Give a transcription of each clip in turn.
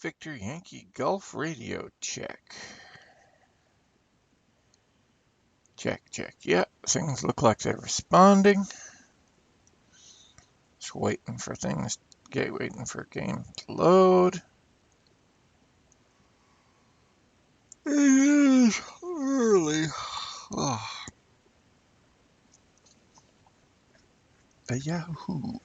Victor Yankee Gulf radio check. Check, check. Yeah, things look like they're responding. Just waiting for waiting for game to load. It is early. Oh, a Yahoo.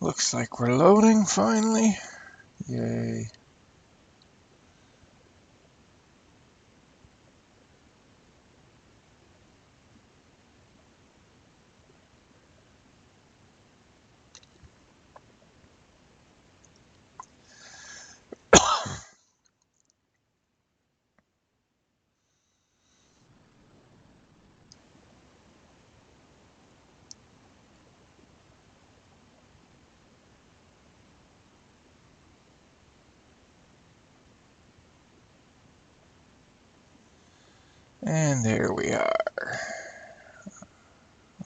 Looks like we're loading finally. Yay. And there we are.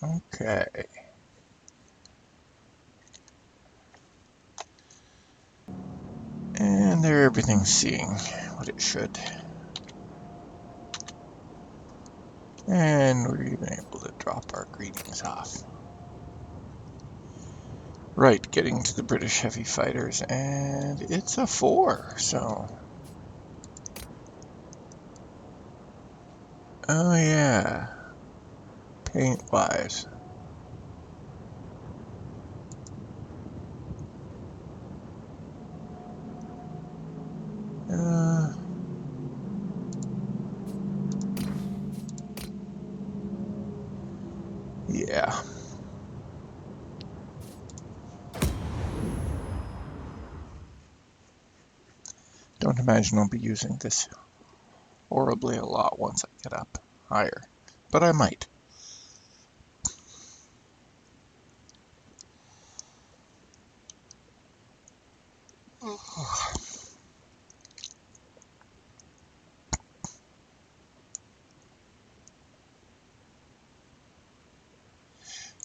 Okay. And there everything's seeing what it should. And we're even able to drop our greetings off. Right, getting to the British heavy fighters, and it's a 4, so... Oh yeah, paint-wise. Yeah. Don't imagine I'll be using this horribly a lot once I get up higher, but I might.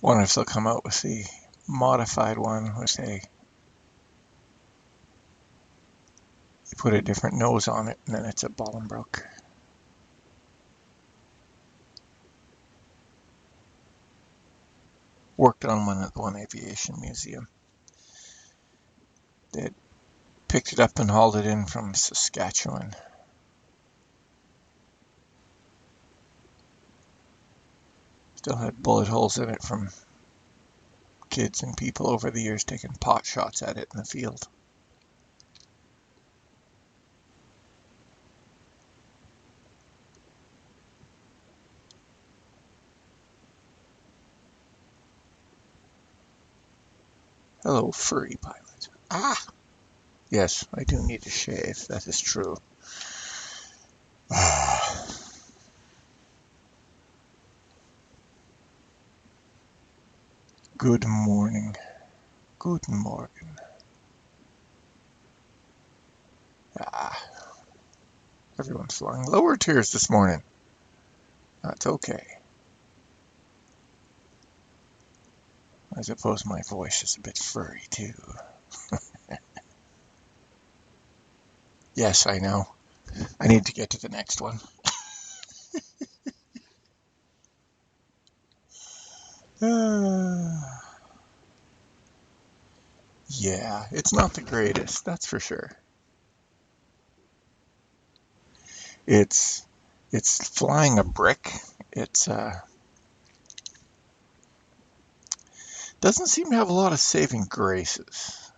Wonder if they'll come out with the modified one, which they put a different nose on it, and then it's a Bolingbroke. Worked on one at the One Aviation Museum. They had picked it up and hauled it in from Saskatchewan. Still had bullet holes in it from kids and people over the years taking pot shots at it in the field. Hello, furry pilot. Ah! Yes, I do need to shave. That is true. Good morning. Good morning. Ah, everyone's flying lower tiers this morning. That's okay. I suppose my voice is a bit furry too. Yes, I know. I need to get to the next one. Yeah, it's not the greatest, that's for sure. It's flying a brick. It's doesn't seem to have a lot of saving graces.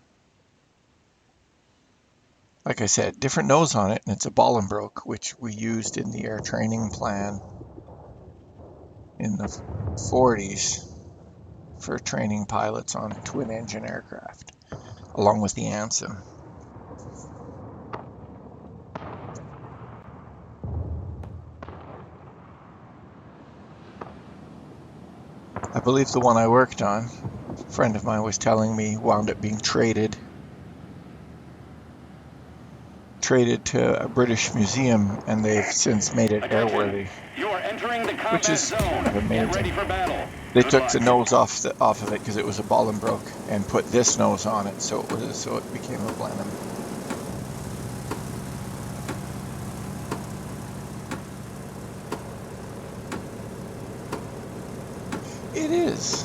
like I said, different nose on it, and it's a ball and broke, which we used in the air training plan in the 40s for training pilots on twin engine aircraft, along with the Anson. I believe the one I worked on, a friend of mine was telling me, wound up being traded to a British museum, and they've since made it airworthy, You are entering the combat which is zone. kind of Get ready amazing. for battle. They Good took luck. the nose off of it because it was a ball and broke, and put this nose on it, so it became a Blenheim. It is.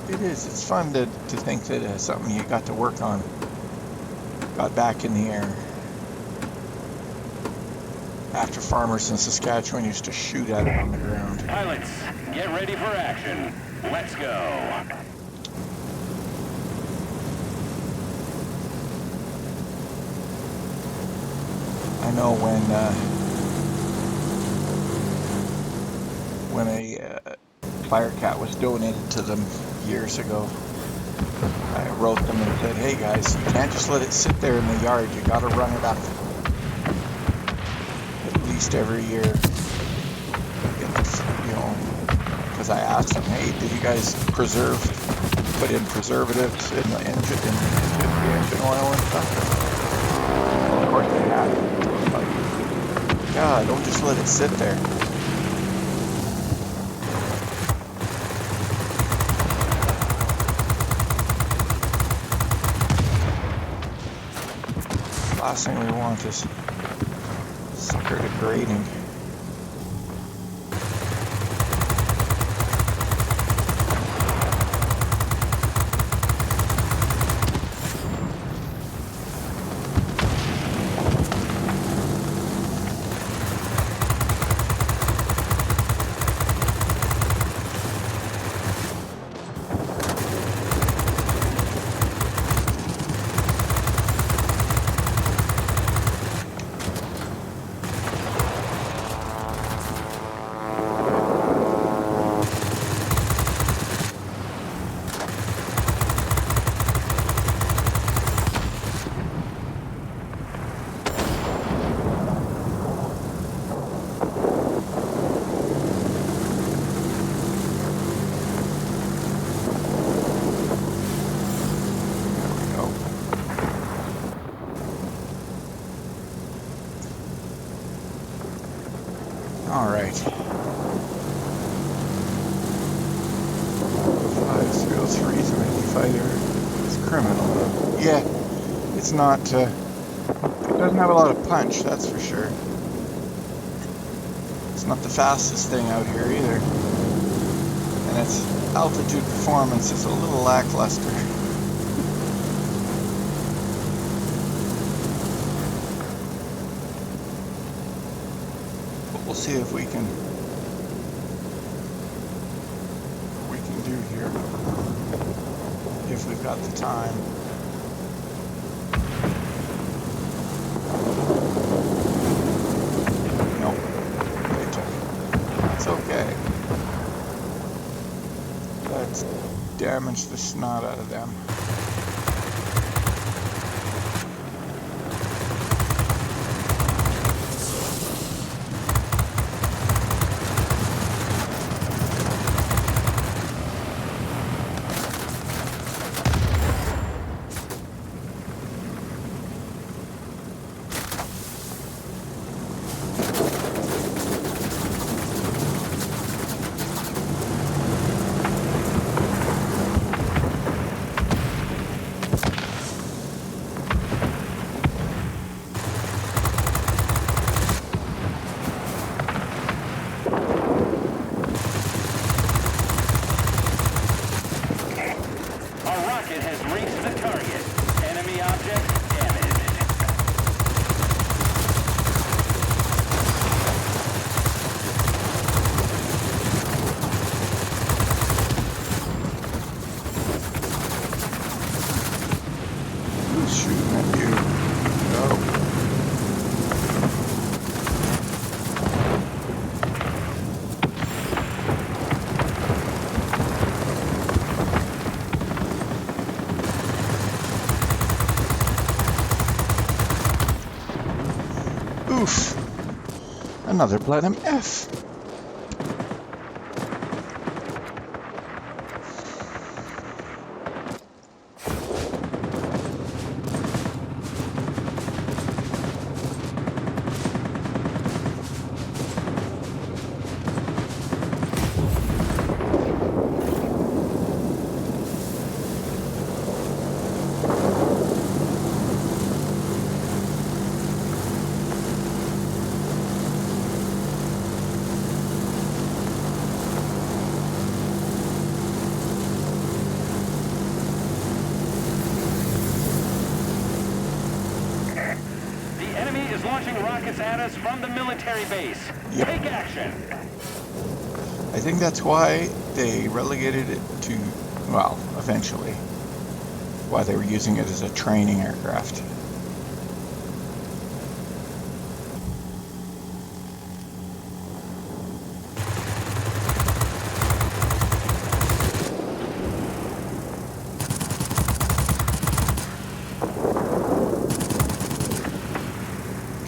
It is. It's fun to think that it's something you got to work on got back in the air. After farmers in Saskatchewan used to shoot at it on the ground. Pilots, get ready for action. Let's go. I know when a Firecat was donated to them years ago, I wrote them and said, hey guys, you can't just let it sit there in the yard, you gotta run it up at least every year. You know, because I asked them, hey, did you guys put in preservatives in the engine oil and stuff? Well, of course they had. Like, yeah, don't just let it sit there. Last thing we want is sucker degrading. All right. 5303's a Mickey fighter. It's criminal. Yeah, it's not. It doesn't have a lot of punch, that's for sure. It's not the fastest thing out here either, and its altitude performance is a little lackluster. We'll see if we can do here if we've got the time. Nope, they took it. That's okay. Let's damage the snot out of them. It has reached the target. Enemy object damaged. Who's shooting at you? No. Oof! Another Blenheim F. Launching rockets at us from the military base. Yep. Take action. I think that's why they relegated it to, well, eventually, why they were using it as a training aircraft.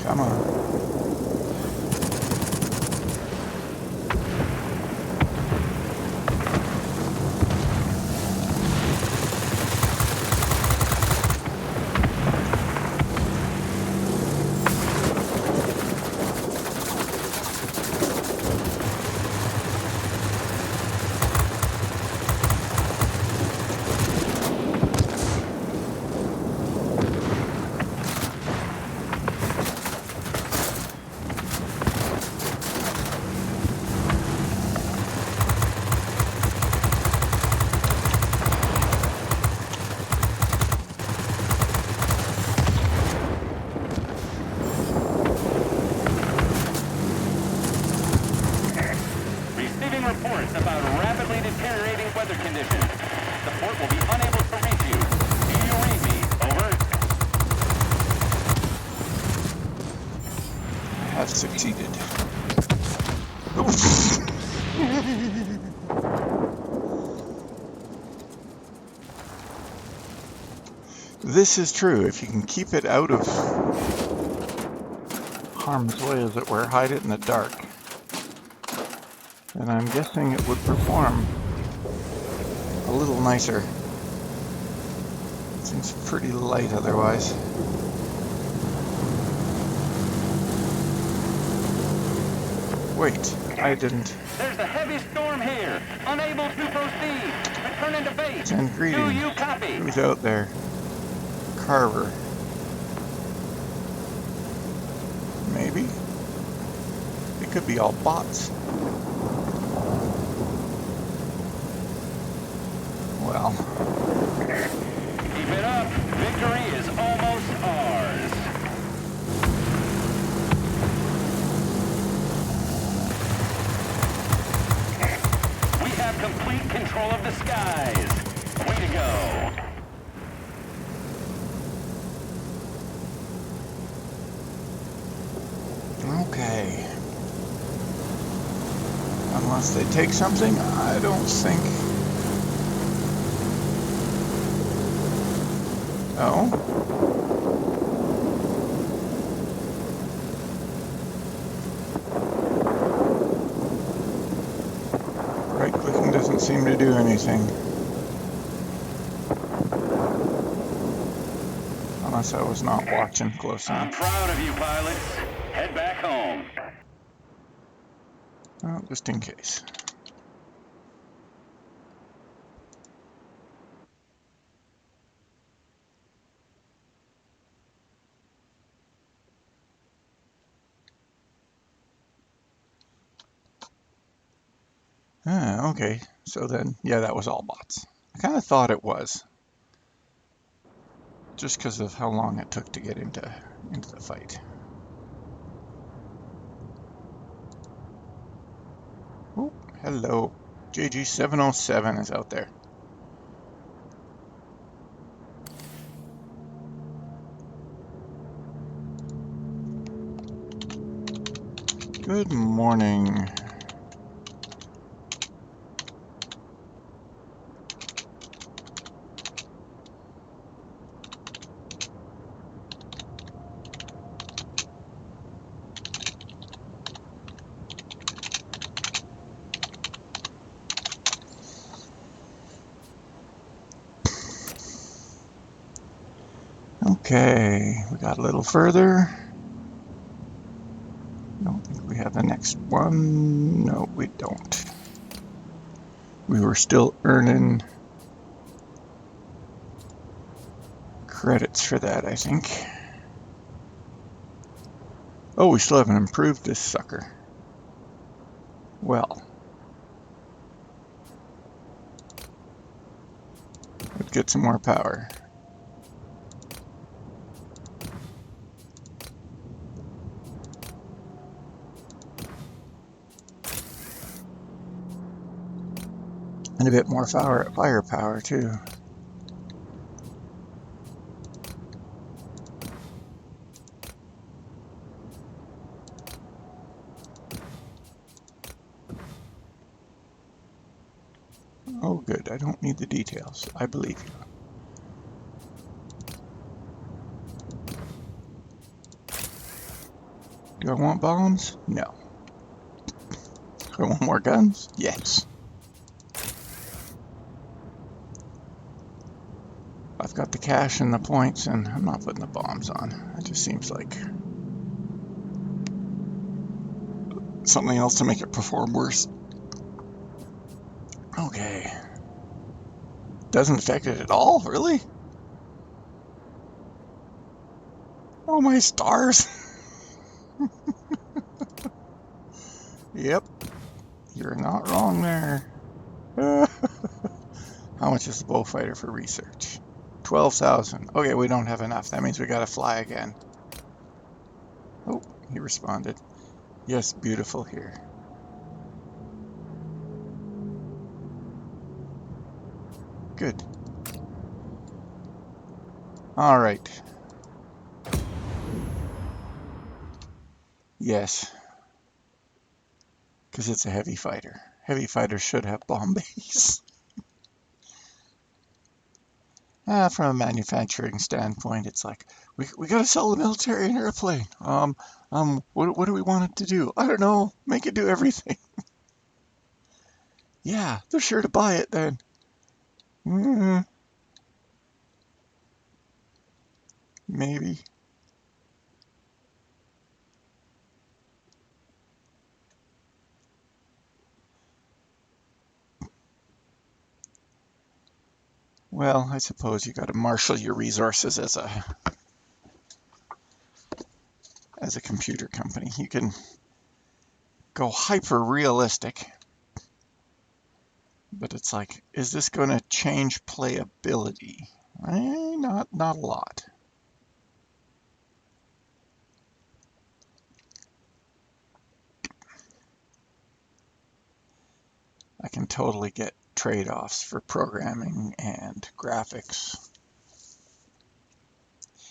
Come on. Reports about rapidly deteriorating weather conditions. The port will be unable to reach you. Do you read me? Over. I have succeeded. This is true. If you can keep it out of harm's way, as it were, hide it in the dark, then I'm guessing it would perform a little nicer. It seems pretty light otherwise. Wait, I didn't. There's a heavy storm here. Unable to proceed. Return into base. Send greetings. Do you copy? Who's out there? Carver. Maybe? It could be all bots. Well. Keep it up. Victory is almost ours. We have complete control of the skies. Way to go. Okay. Unless they take something, I don't think. Oh? Right-clicking doesn't seem to do anything. Unless I was not watching close I'm enough. proud of you, pilots. Head back home. Well, just in case. Ah, okay. So then, yeah, that was all bots. I kind of thought it was. Just because of how long it took to get into the fight. Oh, hello. JG707 is out there. Good morning. Okay, we got a little further. Don't think we have the next one. No, we don't. We were still earning credits for that, I think. Oh, we still haven't improved this sucker. Well, let's get some more power. And a bit more firepower too. Oh good, I don't need the details. I believe you. Do I want bombs? No. Do I want more guns? Yes. I've got the cash and the points, and I'm not putting the bombs on. It just seems like something else to make it perform worse. Okay. Doesn't affect it at all, really? Oh, my stars. Yep. You're not wrong there. How much is the bullfighter for research? 12,000. Okay, we don't have enough. That means we gotta fly again. Oh, he responded. Yes, beautiful here. Good. All right. Yes. Because it's a heavy fighter. Heavy fighters should have bomb bays. From a manufacturing standpoint, it's like, we gotta sell the military an airplane. What do we want it to do? I don't know. Make it do everything. Yeah, they're sure to buy it then. Maybe. Well, I suppose you gotta marshal your resources as a computer company. You can go hyper realistic, but it's like, is this going to change playability? Not a lot. I can totally get trade-offs for programming and graphics,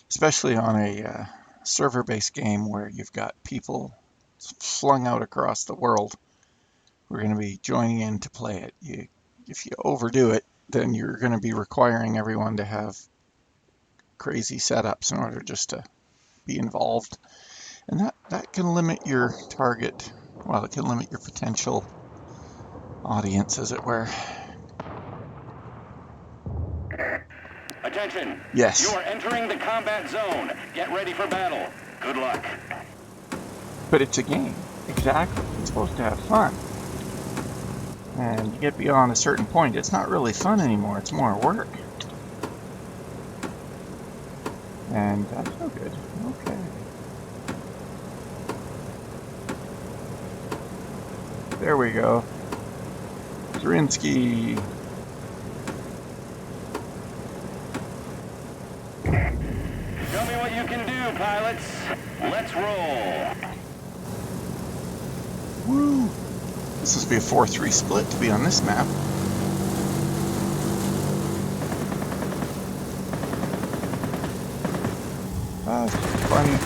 especially on a server-based game where you've got people flung out across the world who are going to be joining in to play it. If you overdo it, then you're going to be requiring everyone to have crazy setups in order just to be involved. And that can limit your target, well, it can limit your potential audience, as it were. Attention. Yes. You are entering the combat zone. Get ready for battle. Good luck. But it's a game. Exactly. It's supposed to have fun. And you get beyond a certain point, it's not really fun anymore. It's more work. And that's no good. Okay. There we go. Zerinsky. Show me what you can do, pilots. Let's roll. Woo! This must be a 4-3 split to be on this map. That's funny.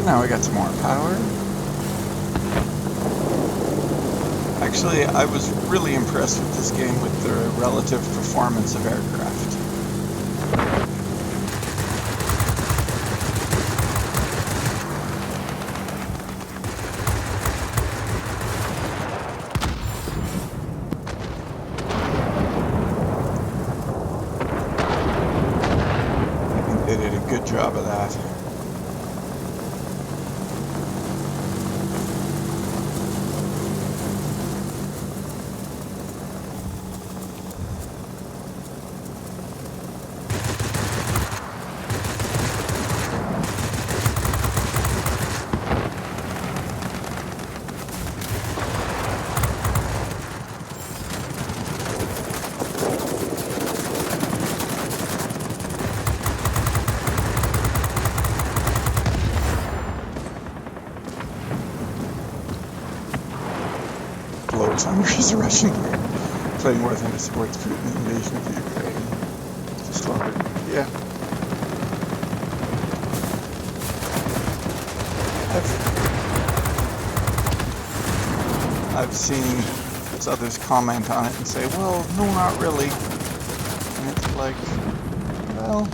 now we got some more power. Actually, I was really impressed with this game with the relative performance of aircraft. I think they did a good job of that. Alexander is Russian, playing more than it supports Putin's invasion of Ukraine. Just wondering. Yeah. I've seen others comment on it and say, well, no, not really. And it's like, well,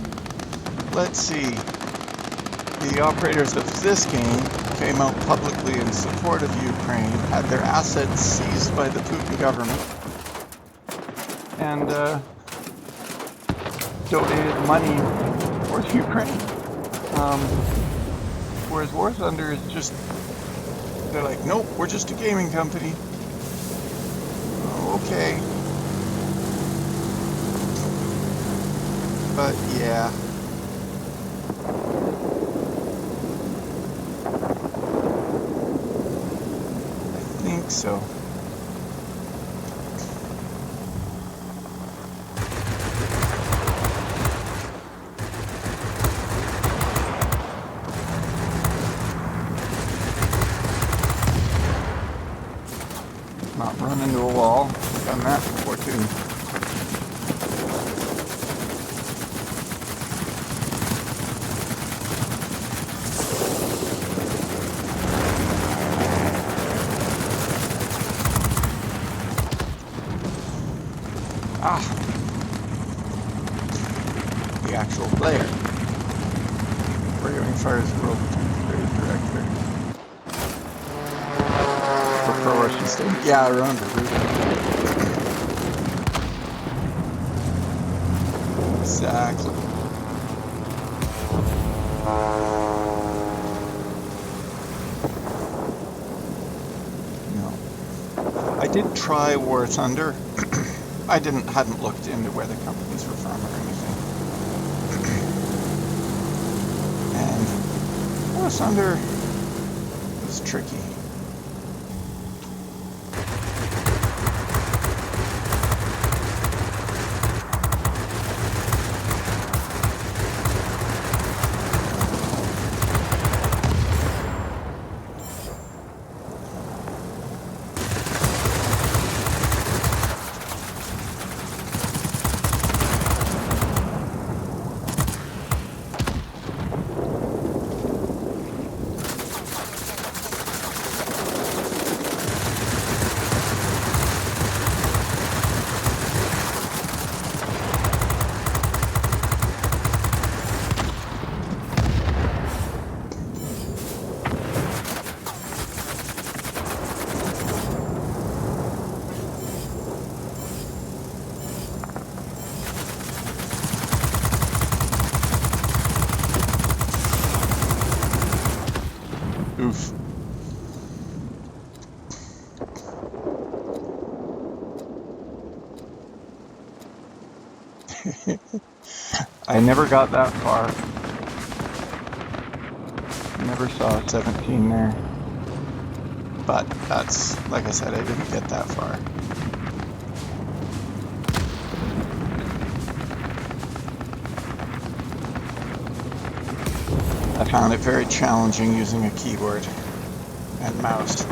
let's see. The operators of this game came out publicly in support of Ukraine, had their assets seized by the Putin government, and donated money towards Ukraine. Whereas War Thunder is just, they're like, nope, we're just a gaming company. Oh, okay. But yeah. So not run into a wall. Done that before too. The actual player. Radioing fires the world very director. For pro-Russian state. Yeah, I remember. Exactly. No. I did try War Thunder. I hadn't looked into where the companies were from or anything. And War Thunder was tricky. Oof. I never got that far. Never saw 17 there. But that's, like I said, I didn't get that far. I found it very challenging using a keyboard and mouse.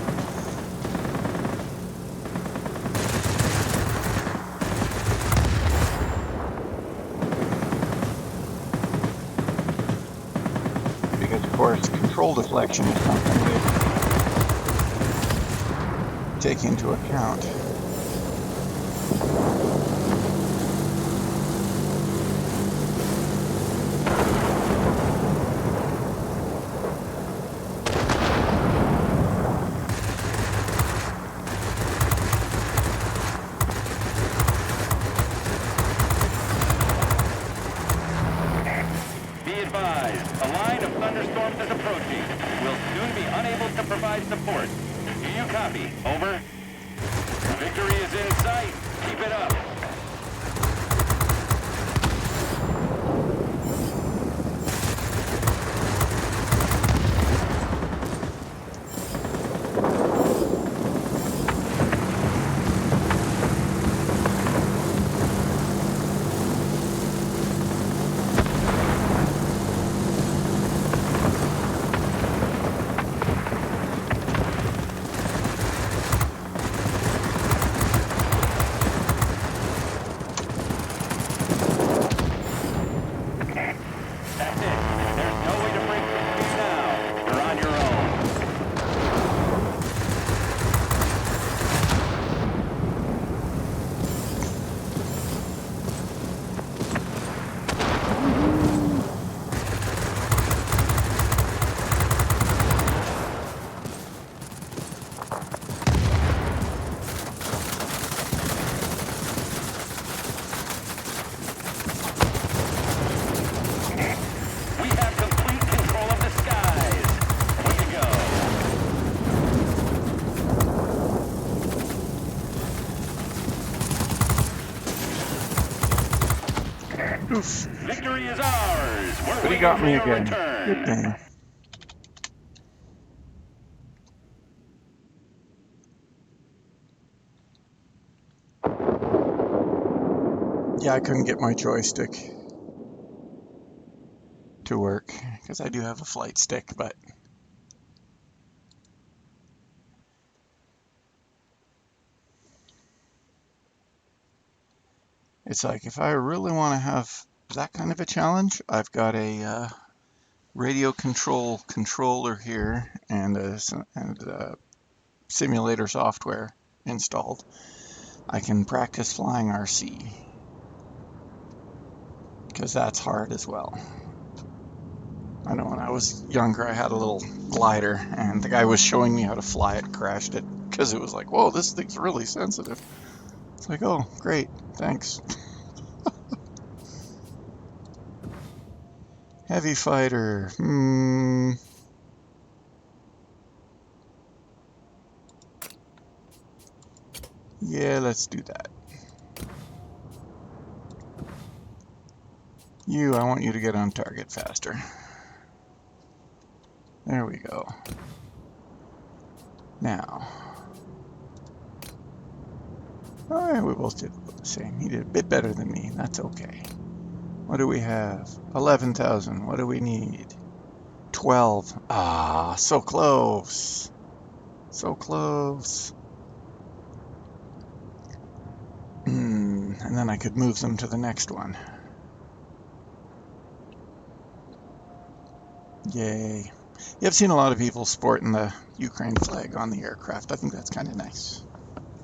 Because of course its control deflection is something to take into account. Be advised, a line of thunderstorms is approaching. We'll soon be unable to provide support. Do you copy? Over. Victory is in sight. Keep it up. That's it. There's no way to break the speed now. You're on your own. We have complete control of the skies. Way to go. Oof. Victory is ours. We're But he got me waiting for your again. return. Good game. Yeah, I couldn't get my joystick to work because I do have a flight stick, but it's like if I really want to have that kind of a challenge, I've got a radio controller here and a simulator software installed. I can practice flying RC because that's hard as well. I know when I was younger I had a little glider and the guy was showing me how to fly it, crashed it because it was like, whoa, this thing's really sensitive. It's like, oh, great, thanks. Heavy fighter, yeah, let's do that. I want you to get on target faster. There we go. Now, alright, we both did the same. He did a bit better than me. That's okay. What do we have? 11,000. What do we need? 12. Ah, so close. So close. And then I could move them to the next one. Yay. Yeah, I've seen a lot of people sporting the Ukraine flag on the aircraft. I think that's kind of nice.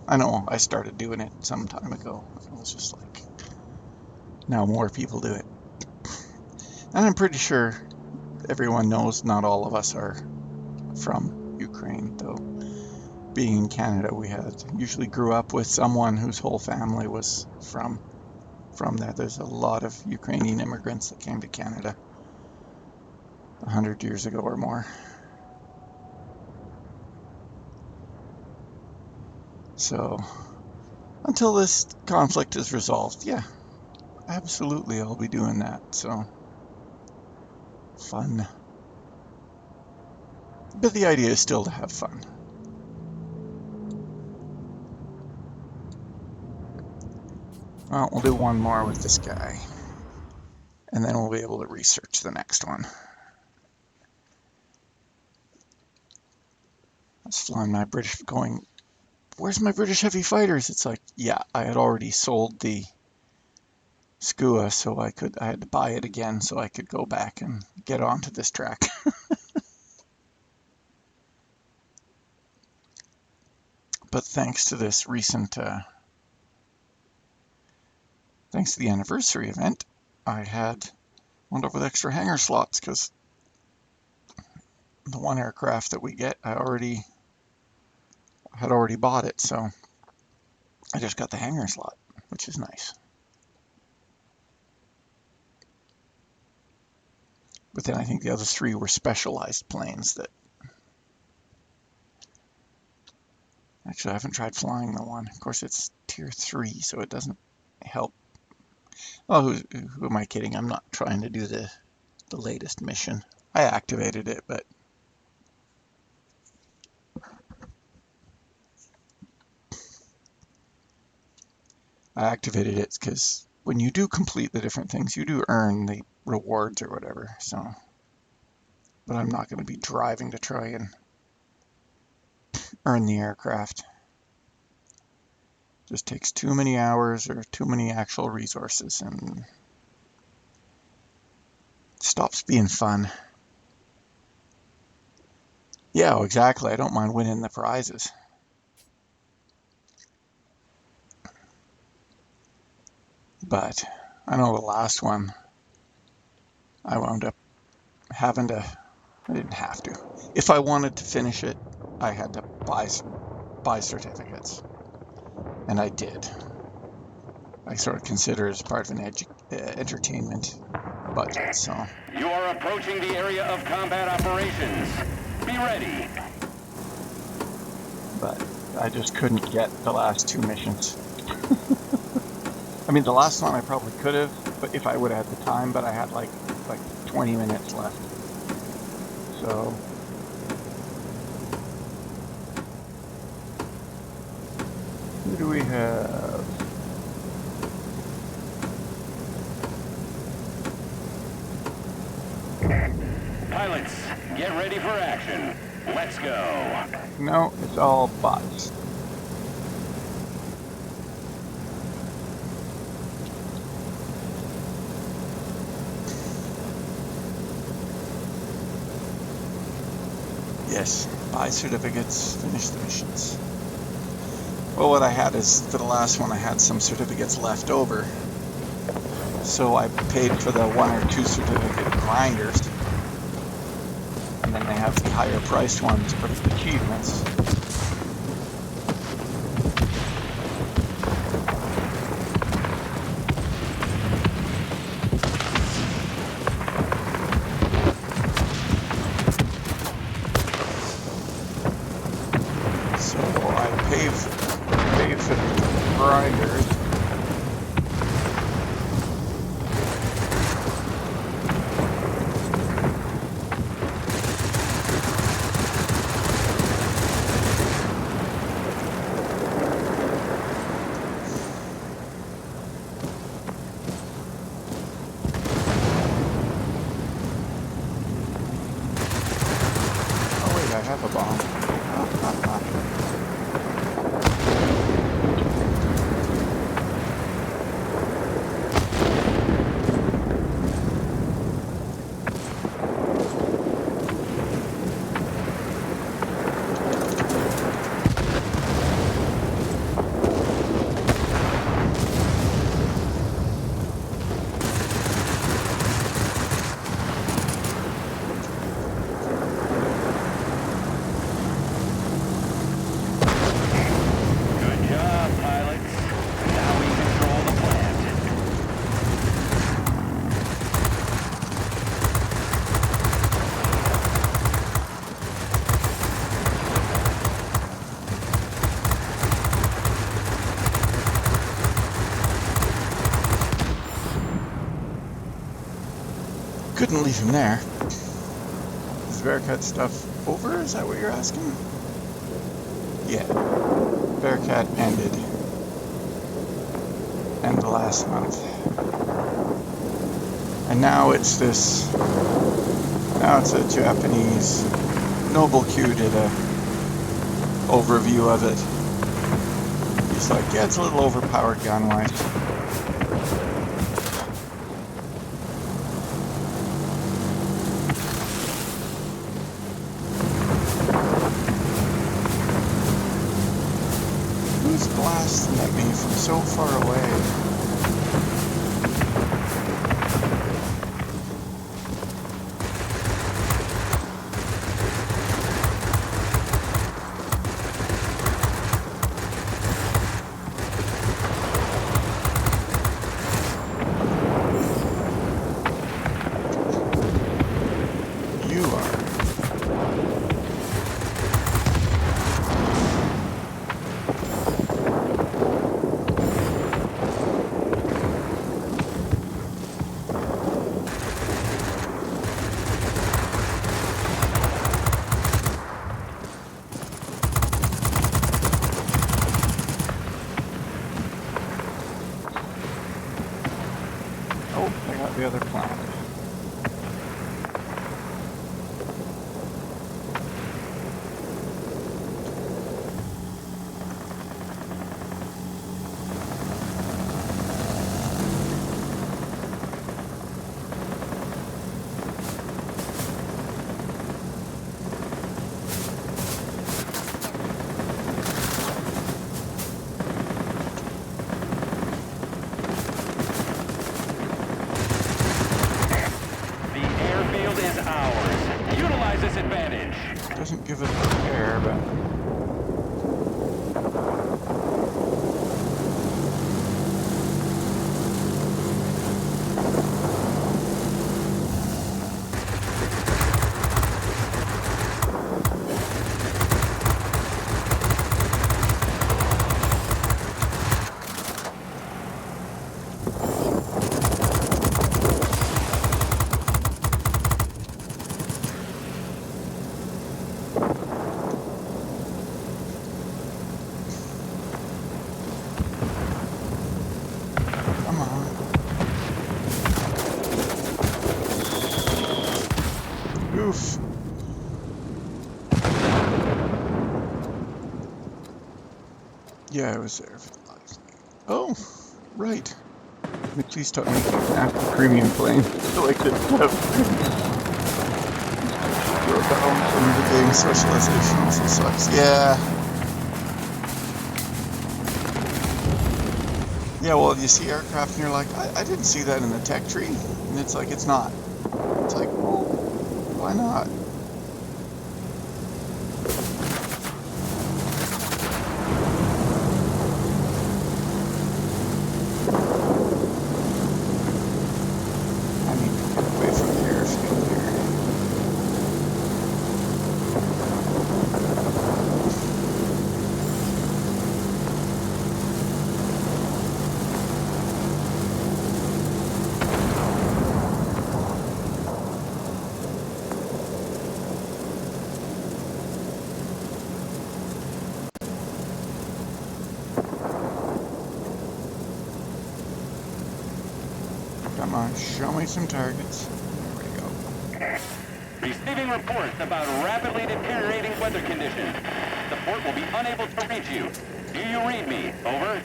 I know I started doing it some time ago. It was just like, now more people do it. And I'm pretty sure everyone knows not all of us are from Ukraine, though. Being in Canada, we usually grew up with someone whose whole family was from there. There's a lot of Ukrainian immigrants that came to Canada 100 years ago or more. So, until this conflict is resolved, yeah, absolutely I'll be doing that, so fun. But the idea is still to have fun. Well, we'll do one more with this guy, and then we'll be able to research the next one. I was flying my British, going, where's my British heavy fighters? It's like, yeah, I had already sold the Skua, so I had to buy it again so I could go back and get onto this track. But thanks to this recent, thanks to the anniversary event, I had one with extra hangar slots because the one aircraft that we get, I had already bought it, so I just got the hangar slot, which is nice. But then I think the other three were specialized planes that... Actually, I haven't tried flying the one. Of course, it's tier 3, so it doesn't help. Oh, who am I kidding? I'm not trying to do the latest mission. I activated it, but I activated it because when you do complete the different things, you do earn the rewards or whatever. So, but I'm not going to be driving to try and earn the aircraft. Just takes too many hours or too many actual resources and stops being fun. Yeah, exactly. I don't mind winning the prizes. But I know the last one, I wound up having to, I didn't have to. If I wanted to finish it, I had to buy certificates. And I did. I sort of consider it as part of an entertainment budget, so. You are approaching the area of combat operations. Be ready. But I just couldn't get the last two missions. I mean, the last one I probably could have, but if I would have had the time, but I had like 20 minutes left. So. Who do we have? Pilots, get ready for action. Let's go. No, it's all bots. Yes, buy certificates, finish the missions. Well, what I had is, for the last one, I had some certificates left over. So I paid for the 1 or 2 certificate grinders. And then they have the higher priced ones for the achievements. So I paid for the grinders. I have a bomb. Couldn't leave him there. Is Bearcat stuff over? Is that what you're asking? Yeah. Bearcat ended. End last month. And now it's this... Now it's a Japanese... Noble Q did a overview of it. He's like, yeah, it's a little overpowered gun-wise. so far away. You are. Oh, I got the other planet. The airfield is ours. Utilize this advantage. Doesn't give us repair, but come on. Oof. Yeah, I was there for the last game. Oh, right. Please tell me after the premium plane. So I could have wrote down some of the game socialization also sucks. Yeah. Yeah, well, you see aircraft and you're like, I didn't see that in the tech tree. And it's like, it's not. It's like, well, why not? I need to get away from the airfield here. Come on, show me some targets. There we go. Receiving reports about rapidly deteriorating weather conditions. The port will be unable to reach you. Do you read me? Over.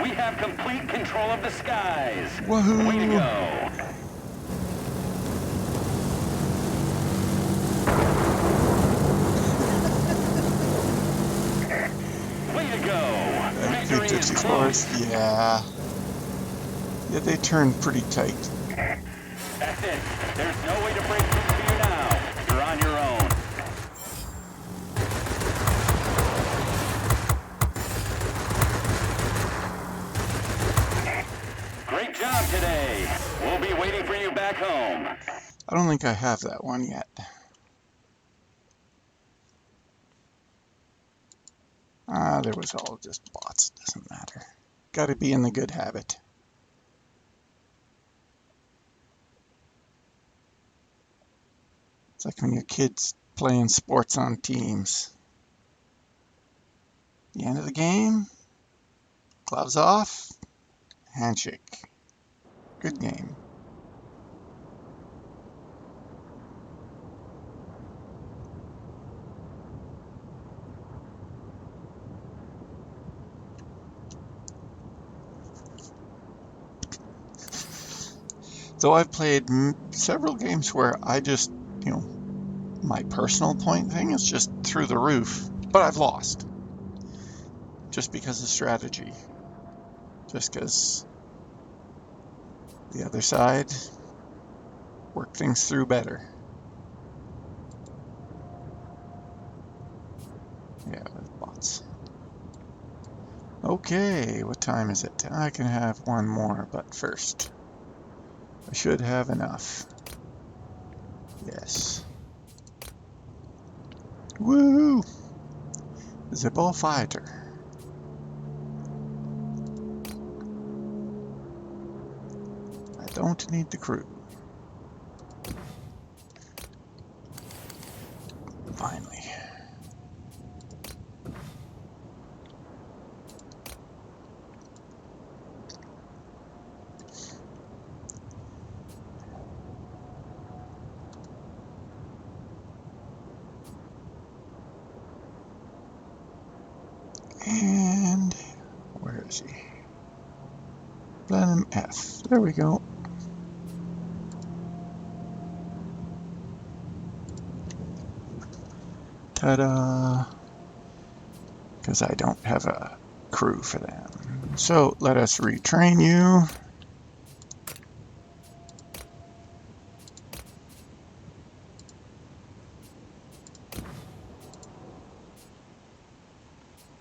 We have complete control of the skies. Woohoo! Way to go. Way to go. Victory is close. P-54s, yeah. Yeah, they turn pretty tight. That's it. There's no way to break through to you now. You're on your own. Great job today. We'll be waiting for you back home. I don't think I have that one yet. There was all just bots. Doesn't matter. Gotta be in the good habit. It's like when your kid's playing sports on teams. The end of the game, gloves off, handshake. Good game. Though I've played several games where I just, you know, my personal point thing is just through the roof, but I've lost. Just because of strategy. Just because the other side worked things through better. Yeah, bots. Okay, what time is it? I can have one more, but first, I should have enough. Yes. Woo! Zippo fighter. I don't need the crew. Finally. And where is he? Blenheim F. There we go. Ta-da! Because I don't have a crew for them. So let us retrain you.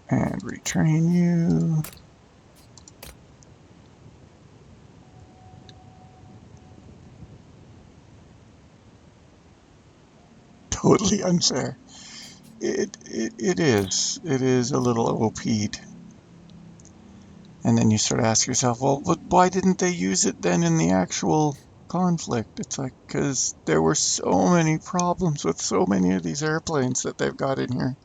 And retrain you. Totally unfair. It is. It is a little OP'd. And then you sort of ask yourself, well, but why didn't they use it then in the actual conflict? It's like, because there were so many problems with so many of these airplanes that they've got in here.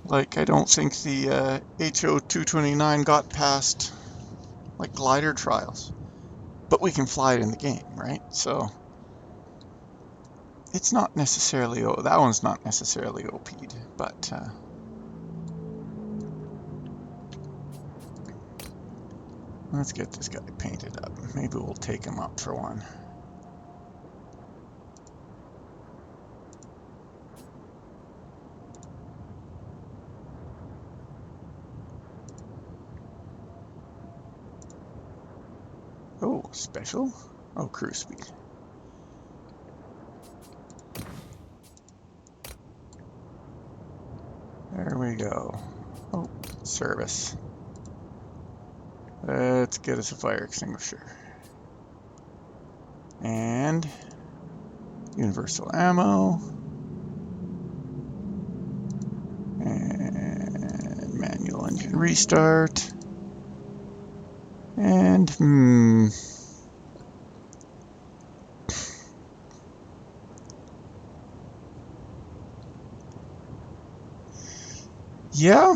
Like, I don't think the HO-229 got past, like, glider trials. But we can fly it in the game, right? So, it's not necessarily, that one's not necessarily OP'd, but, let's get this guy painted up. Maybe we'll take him up for one. Oh, special? Oh, cruise speed. There we go. Oh, service. Let's get us a fire extinguisher. And universal ammo. And manual engine restart. And, yeah.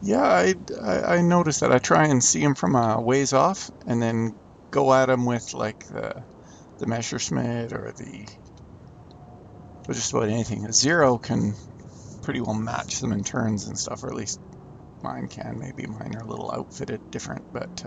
Yeah, I noticed that. I try and see him from a ways off and then go at him with like the Messerschmitt or just about anything. A Zero can pretty well match them in turns and stuff, or at least mine can. Maybe mine are a little outfitted different, but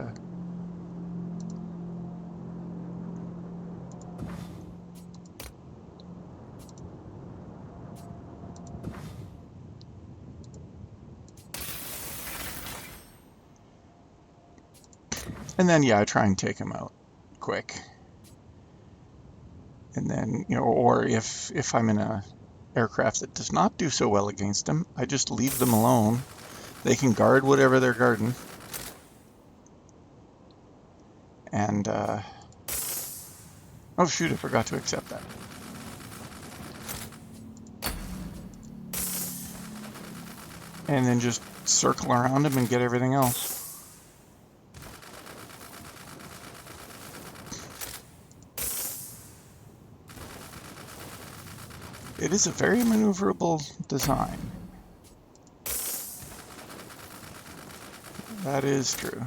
and then yeah, I try and take him out quick. And then, you know, or if I'm in a aircraft that does not do so well against them, I just leave them alone. They can guard whatever they're guarding. And oh shoot, I forgot to accept that. And then just circle around them and get everything else. It is a very maneuverable design. That is true.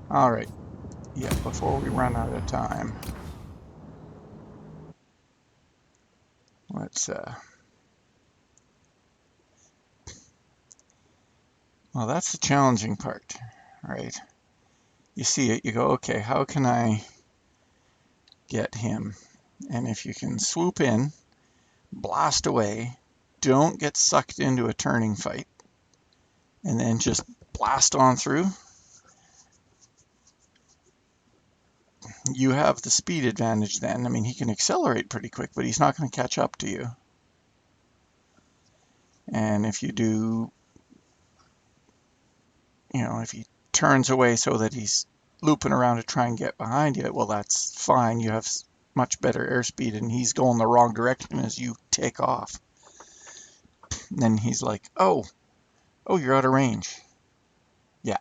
Alright. Yeah, before we run out of time. Let's well, that's the challenging part. right? You see it, you go, okay, how can I get him? And if you can swoop in, blast away, don't get sucked into a turning fight, and then just blast on through, you have the speed advantage then. I mean, he can accelerate pretty quick, but he's not going to catch up to you. And if you do, if he turns away so that he's looping around to try and get behind you, well, that's fine. You have much better airspeed, and he's going the wrong direction as you take off. And then he's like, oh, you're out of range. Yeah.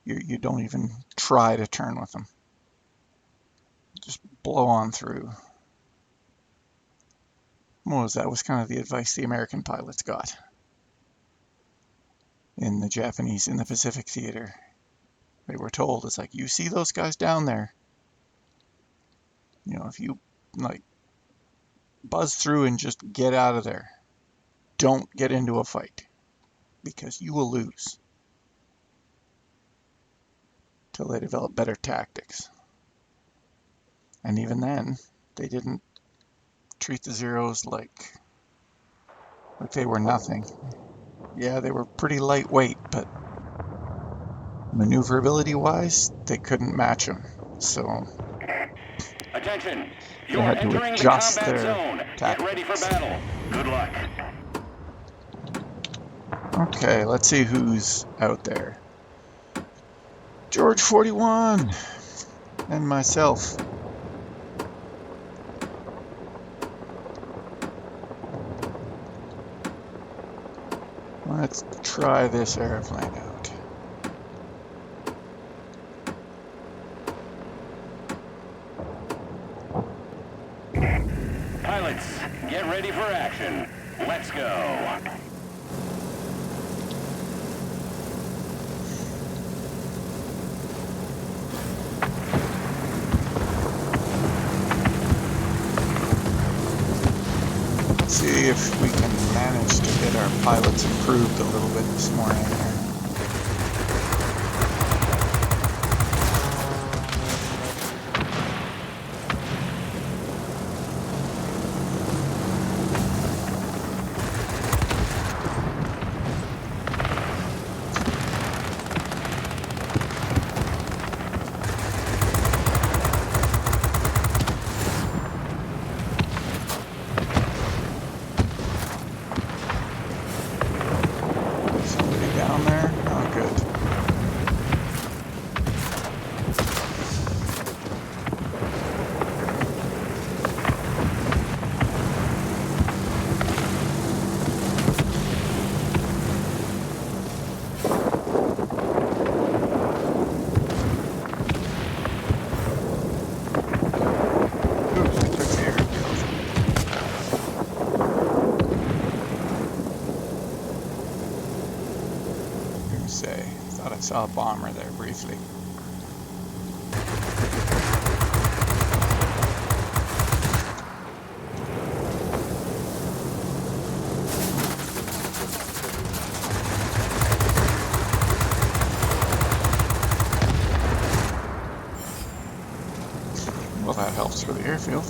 You don't even try to turn with him. Just blow on through. What was that? Was kind of the advice the American pilots got in the Pacific Theater. They were told, it's like, you see those guys down there? If you like buzz through and just get out of there, don't get into a fight, because you will lose. Till they develop better tactics. And even then, they didn't treat the Zeros like they were nothing. Yeah, they were pretty lightweight, but maneuverability-wise, they couldn't match them. So Attention! they You're had to entering the adjust combat their zone. Get tactics. ready for battle. Good luck. Okay, let's see who's out there. George 41 and myself. Let's try this airplane out. Pilots, get ready for action. Let's go. See if we can manage to get our pilots improved a little bit this morning here. Down there? Oh, good. Oops, I took the airfield. Thought I saw a bomber there briefly. Well, that helps for the airfield.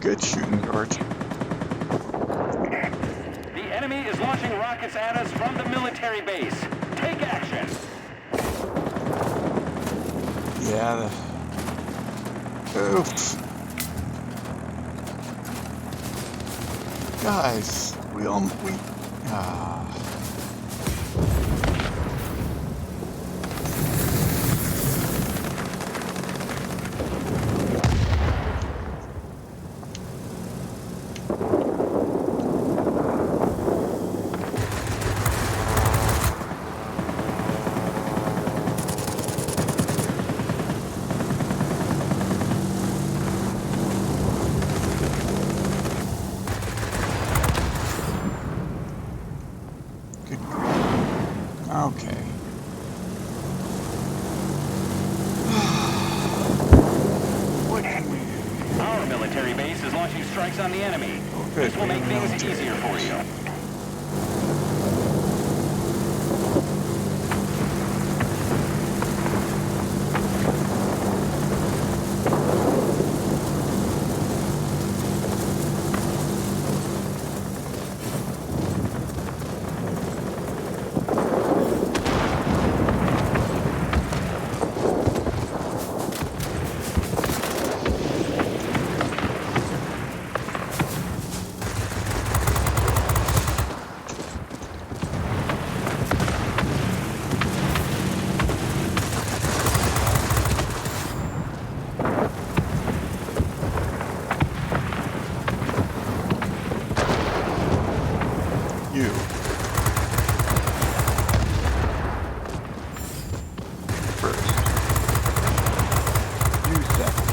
Good shooting, George. The enemy is launching rockets at us from the military base. Take action. Yeah. Oof. Guys, okay. What can we do? Our military base is launching strikes on the enemy. Oh, good. This will make things easier for you. You. First. You second.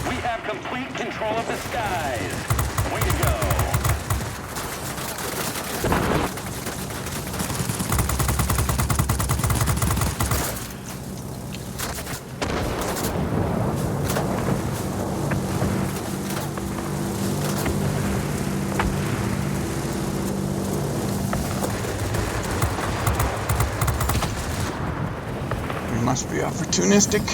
We have complete control of the skies. Way to go. We must be opportunistic.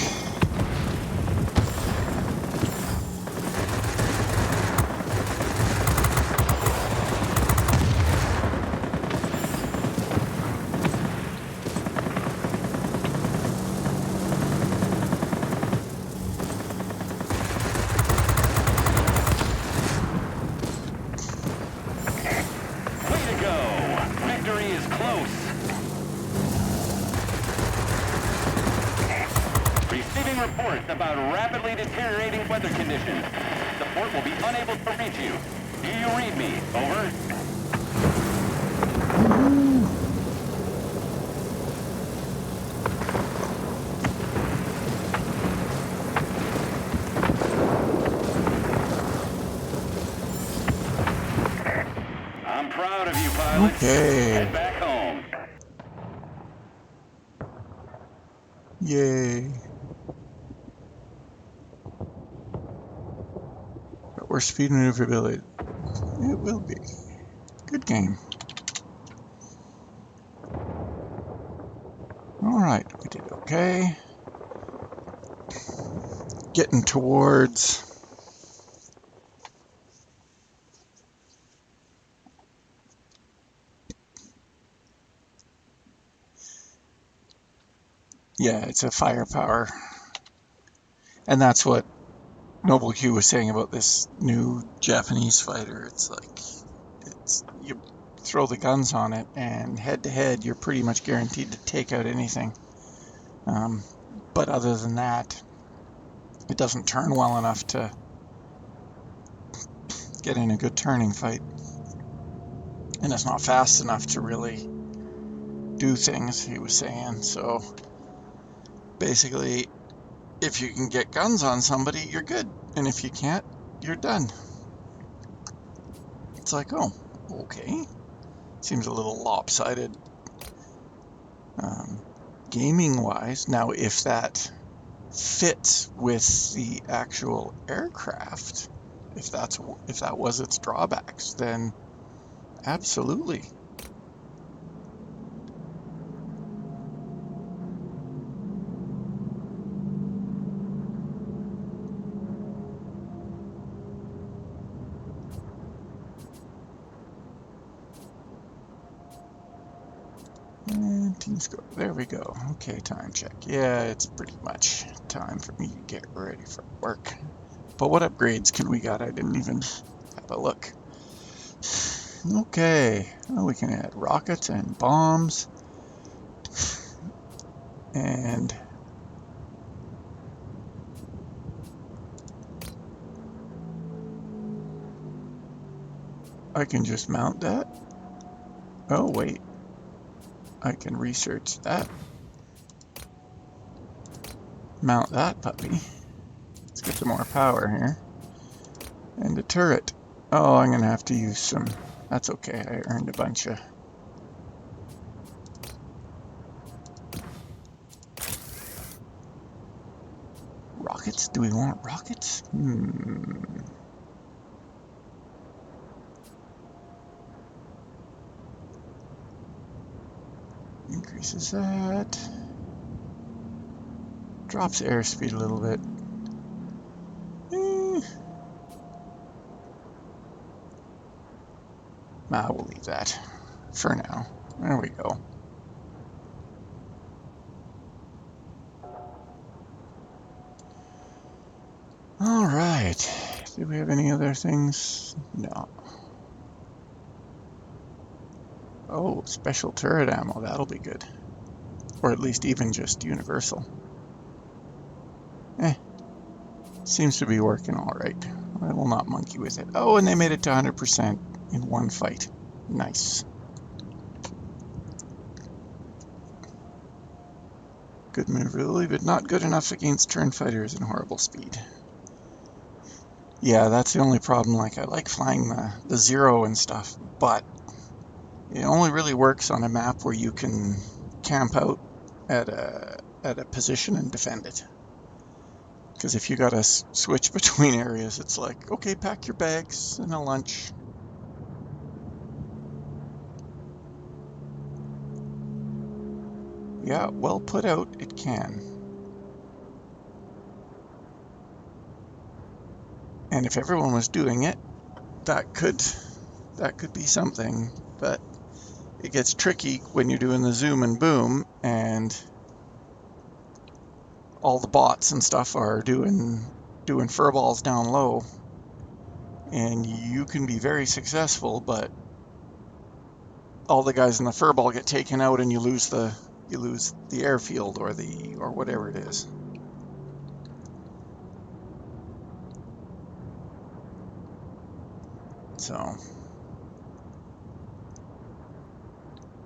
Way to go. Victory is close. Receiving reports about rapidly deteriorating weather conditions. The fort will be unable to reach you. Do you read me? Over. I'm proud of you, pilots. Okay. Head back home. Yay. But we're speed maneuverability. It will be. Good game. Alright, we did okay. Getting towards yeah, it's a firepower. And that's what Noble Q was saying about this new Japanese fighter. It's like, you throw the guns on it, and head to head, you're pretty much guaranteed to take out anything. But other than that, it doesn't turn well enough to get in a good turning fight. And it's not fast enough to really do things, he was saying. So basically, if you can get guns on somebody, you're good. And if you can't, you're done. It's like, oh, okay. Seems a little lopsided gaming-wise. Now, if that fits with the actual aircraft, if that was its drawbacks, then Absolutely. And team score. There we go. Okay, time check. Yeah, it's pretty much time for me to get ready for work. But what upgrades can we got? I didn't even have a look. Okay, well, we can add rockets and bombs. And I can just mount that. Oh, wait. I can research that. Mount that puppy. Let's get some more power here. And a turret. Oh, I'm going to have to use some. That's okay. I earned a bunch of. Rockets? Do we want rockets? Increases that. Drops airspeed a little bit. Nah, we'll leave that for now. There we go. All right. Do we have any other things? No. Oh, special turret ammo. That'll be good. Or at least even just universal. Seems to be working all right. I will not monkey with it. Oh, and they made it to 100% in one fight. Nice. Good maneuverability, but not good enough against turn fighters and horrible speed. Yeah, that's the only problem. Like, I like flying the Zero and stuff, but it only really works on a map where you can camp out at a position and defend it. Because if you gotta switch between areas, it's like, okay, pack your bags and a lunch. Yeah, well put out, it can. And if everyone was doing it, that could be something, but it gets tricky when you're doing the zoom and boom and all the bots and stuff are doing furballs down low, and you can be very successful, but all the guys in the furball get taken out and you lose the airfield or whatever it is. So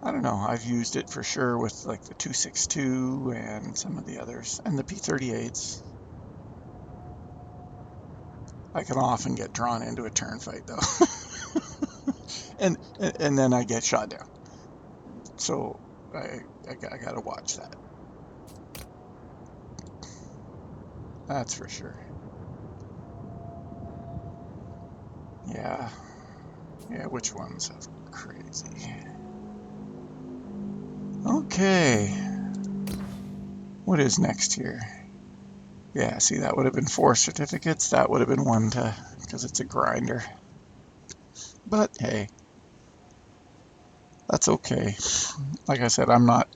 I don't know. I've used it for sure with like the 262 and some of the others and the P-38s. I can often get drawn into a turn fight though, and then I get shot down. So I gotta watch that. That's for sure. Yeah. Yeah, which ones are crazy? Okay. What is next here? Yeah, see, that would have been 4 certificates. That would have been 1 because it's a grinder. But hey, that's okay. Like I said, I'm not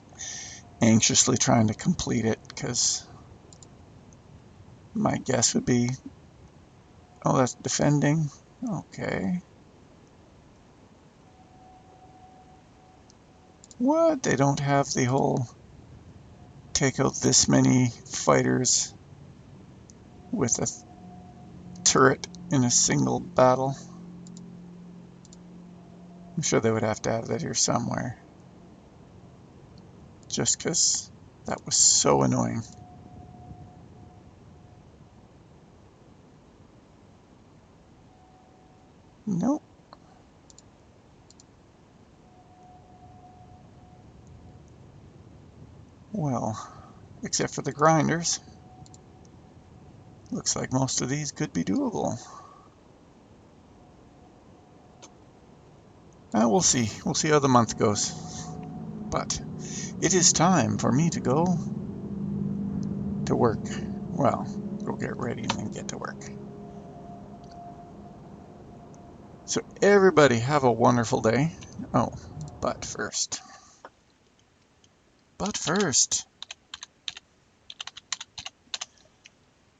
anxiously trying to complete it because my guess would be, oh, that's defending. Okay. What? They don't have the whole take out this many fighters with a turret in a single battle. I'm sure they would have to have that here somewhere. Just because that was so annoying. Nope. Well, except for the grinders. Looks like most of these could be doable. we'll see. We'll see how the month goes. But it is time for me to go to work. Well, go get ready and then get to work. So everybody have a wonderful day. Oh, but first,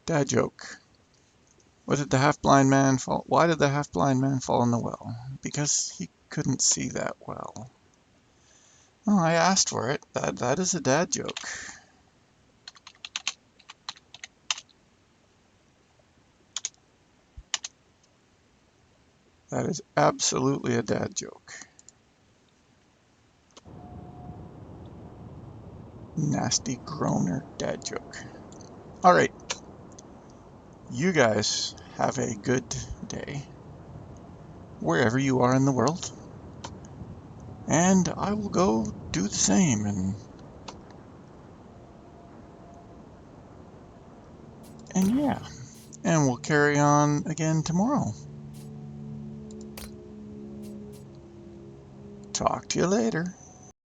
dad joke. What did the half-blind man fall? Why did the half-blind man fall in the well? Because he couldn't see that well. Oh, I asked for it. That is a dad joke. That is absolutely a dad joke. Nasty groaner dad joke. All right. You guys have a good day wherever you are in the world. And I will go do the same and yeah. And we'll carry on again tomorrow. Talk to you later.